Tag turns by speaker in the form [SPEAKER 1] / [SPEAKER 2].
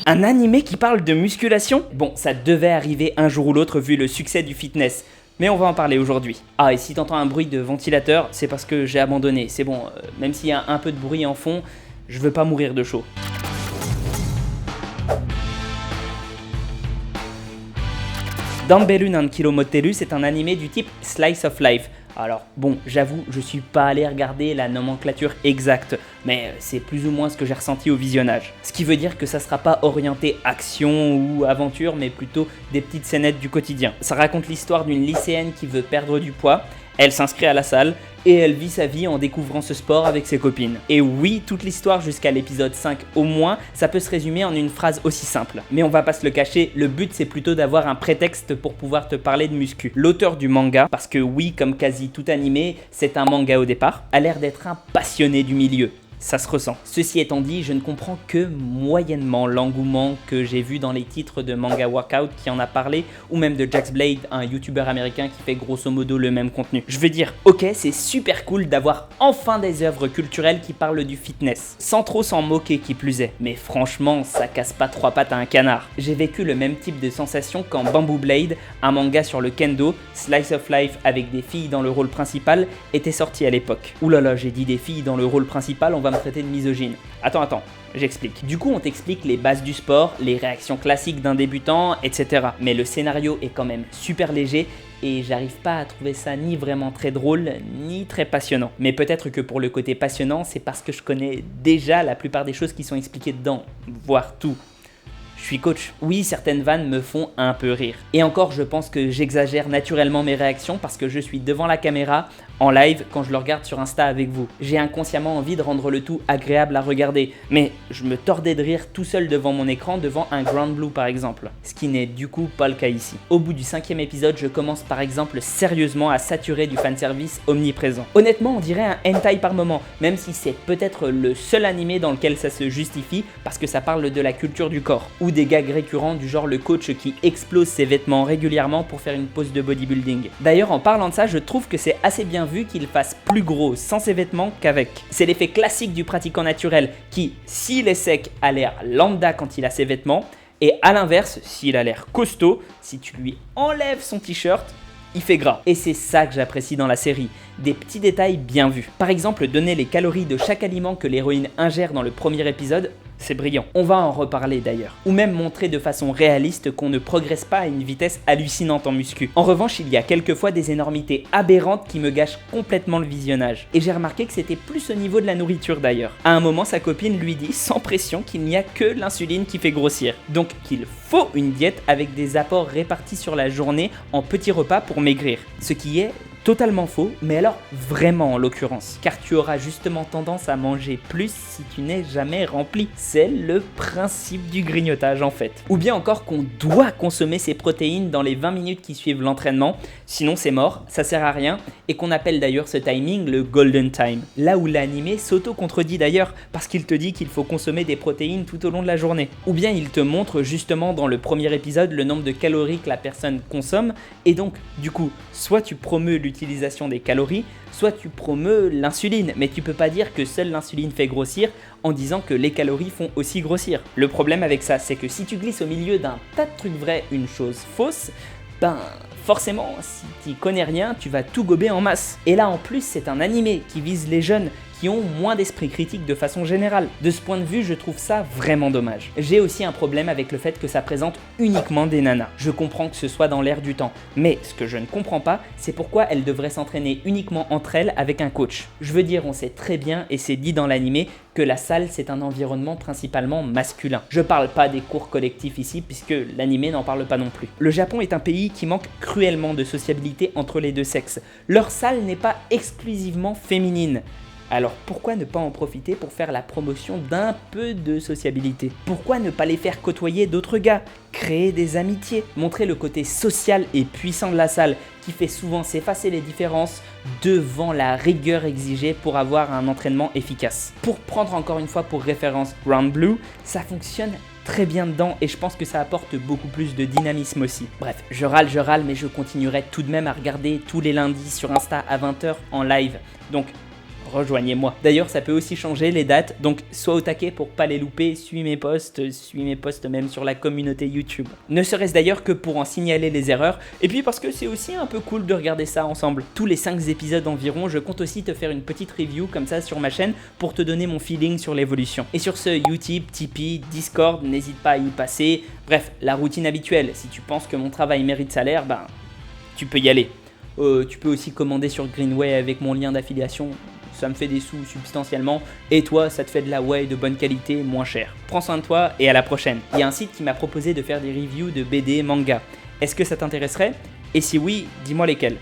[SPEAKER 1] Un animé qui parle de musculation? Bon, ça devait arriver un jour ou l'autre vu le succès du fitness. Mais on va en parler aujourd'hui. Ah, et si t'entends un bruit de ventilateur, c'est parce que j'ai abandonné. C'est bon, même s'il y a un peu de bruit en fond, je veux pas mourir de chaud. Danbelu Nankilo Motteru, c'est un animé du type Slice of Life. Alors bon, j'avoue, je suis pas allé regarder la nomenclature exacte, mais c'est plus ou moins ce que j'ai ressenti au visionnage. Ce qui veut dire que ça sera pas orienté action ou aventure, mais plutôt des petites scénettes du quotidien. Ça raconte l'histoire d'une lycéenne qui veut perdre du poids, elle s'inscrit à la salle, et elle vit sa vie en découvrant ce sport avec ses copines. Et oui, toute l'histoire jusqu'à l'épisode 5 au moins, ça peut se résumer en une phrase aussi simple. Mais on va pas se le cacher, le but c'est plutôt d'avoir un prétexte pour pouvoir te parler de muscu. L'auteur du manga, parce que oui, comme quasi tout animé, c'est un manga au départ, a l'air d'être un passionné du milieu. Ça se ressent. Ceci étant dit, je ne comprends que moyennement l'engouement que j'ai vu dans les titres de Manga Workout qui en a parlé, ou même de Jax Blade, un youtubeur américain qui fait grosso modo le même contenu. Je veux dire, ok, c'est super cool d'avoir enfin des œuvres culturelles qui parlent du fitness, sans trop s'en moquer qui plus est, mais franchement, ça casse pas trois pattes à un canard. J'ai vécu le même type de sensation quand Bamboo Blade, un manga sur le kendo, slice of life avec des filles dans le rôle principal, était sorti à l'époque. Oulala, j'ai dit des filles dans le rôle principal, on va me traiter de misogyne. Attends, j'explique. Du coup, on t'explique les bases du sport, les réactions classiques d'un débutant, etc. Mais le scénario est quand même super léger et j'arrive pas à trouver ça ni vraiment très drôle, ni très passionnant. Mais peut-être que pour le côté passionnant, c'est parce que je connais déjà la plupart des choses qui sont expliquées dedans, voire tout. Je suis coach. Oui, certaines vannes me font un peu rire. Et encore, je pense que j'exagère naturellement mes réactions parce que je suis devant la caméra, en live, quand je le regarde sur Insta avec vous. J'ai inconsciemment envie de rendre le tout agréable à regarder, mais je me tordais de rire tout seul devant mon écran, devant un Grand Blue par exemple. Ce qui n'est du coup pas le cas ici. Au bout du 5e épisode, je commence par exemple sérieusement à saturer du fanservice omniprésent. Honnêtement, on dirait un hentai par moment, même si c'est peut-être le seul animé dans lequel ça se justifie parce que ça parle de la culture du corps. Ou des gags récurrents du genre le coach qui explose ses vêtements régulièrement pour faire une pose de bodybuilding. D'ailleurs, en parlant de ça, je trouve que c'est assez bien vu qu'il fasse plus gros sans ses vêtements qu'avec. C'est l'effet classique du pratiquant naturel qui, s'il est sec, a l'air lambda quand il a ses vêtements, et à l'inverse, s'il a l'air costaud, si tu lui enlèves son t-shirt, il fait gras. Et c'est ça que j'apprécie dans la série, des petits détails bien vus. Par exemple, donner les calories de chaque aliment que l'héroïne ingère dans le premier épisode, c'est brillant. On va en reparler d'ailleurs. Ou même montrer de façon réaliste qu'on ne progresse pas à une vitesse hallucinante en muscu. En revanche, il y a quelquefois des énormités aberrantes qui me gâchent complètement le visionnage. Et j'ai remarqué que c'était plus au niveau de la nourriture d'ailleurs. À un moment, sa copine lui dit sans pression qu'il n'y a que l'insuline qui fait grossir. Donc qu'il faut une diète avec des apports répartis sur la journée en petits repas pour maigrir. Ce qui est totalement faux, mais alors vraiment en l'occurrence, car tu auras justement tendance à manger plus si tu n'es jamais rempli. C'est le principe du grignotage en fait. Ou bien encore qu'on doit consommer ses protéines dans les 20 minutes qui suivent l'entraînement, sinon c'est mort, ça sert à rien, et qu'on appelle d'ailleurs ce timing le golden time. Là où l'animé s'auto-contredit d'ailleurs, parce qu'il te dit qu'il faut consommer des protéines tout au long de la journée. Ou bien il te montre justement dans le premier épisode le nombre de calories que la personne consomme, et donc du coup, soit tu promeus l'utilisation des calories, soit tu promeus l'insuline, mais tu peux pas dire que seule l'insuline fait grossir en disant que les calories font aussi grossir. Le problème avec ça, c'est que si tu glisses au milieu d'un tas de trucs vrais une chose fausse, ben forcément, si tu connais rien, tu vas tout gober en masse. Et là en plus, c'est un animé qui vise les jeunes qui ont moins d'esprit critique de façon générale. De ce point de vue, je trouve ça vraiment dommage. J'ai aussi un problème avec le fait que ça présente uniquement des nanas. Je comprends que ce soit dans l'air du temps, mais ce que je ne comprends pas, c'est pourquoi elles devraient s'entraîner uniquement entre elles avec un coach. Je veux dire, on sait très bien, et c'est dit dans l'animé, que la salle c'est un environnement principalement masculin. Je parle pas des cours collectifs ici, puisque l'animé n'en parle pas non plus. Le Japon est un pays qui manque cruellement de sociabilité entre les deux sexes. Leur salle n'est pas exclusivement féminine. Alors pourquoi ne pas en profiter pour faire la promotion d'un peu de sociabilité? Pourquoi ne pas les faire côtoyer d'autres gars? Créer des amitiés? Montrer le côté social et puissant de la salle qui fait souvent s'effacer les différences devant la rigueur exigée pour avoir un entraînement efficace. Pour prendre encore une fois pour référence Grand Blue, ça fonctionne très bien dedans et je pense que ça apporte beaucoup plus de dynamisme aussi. Bref, je râle, mais je continuerai tout de même à regarder tous les lundis sur Insta à 20h en live. Donc rejoignez-moi. D'ailleurs, ça peut aussi changer les dates, donc sois au taquet pour pas les louper, suis mes posts même sur la communauté YouTube. Ne serait-ce d'ailleurs que pour en signaler les erreurs, et puis parce que c'est aussi un peu cool de regarder ça ensemble. Tous les 5 épisodes environ, je compte aussi te faire une petite review comme ça sur ma chaîne pour te donner mon feeling sur l'évolution. Et sur ce, Utip, Tipeee, Discord, n'hésite pas à y passer. Bref, la routine habituelle, si tu penses que mon travail mérite salaire, ben tu peux y aller. Tu peux aussi commander sur Greenway avec mon lien d'affiliation. Ça me fait des sous substantiellement, et toi ça te fait de la whey de bonne qualité, moins cher. Prends soin de toi et à la prochaine. Il y a un site qui m'a proposé de faire des reviews de BD, manga. Est-ce que ça t'intéresserait? Et si oui, dis-moi lesquels.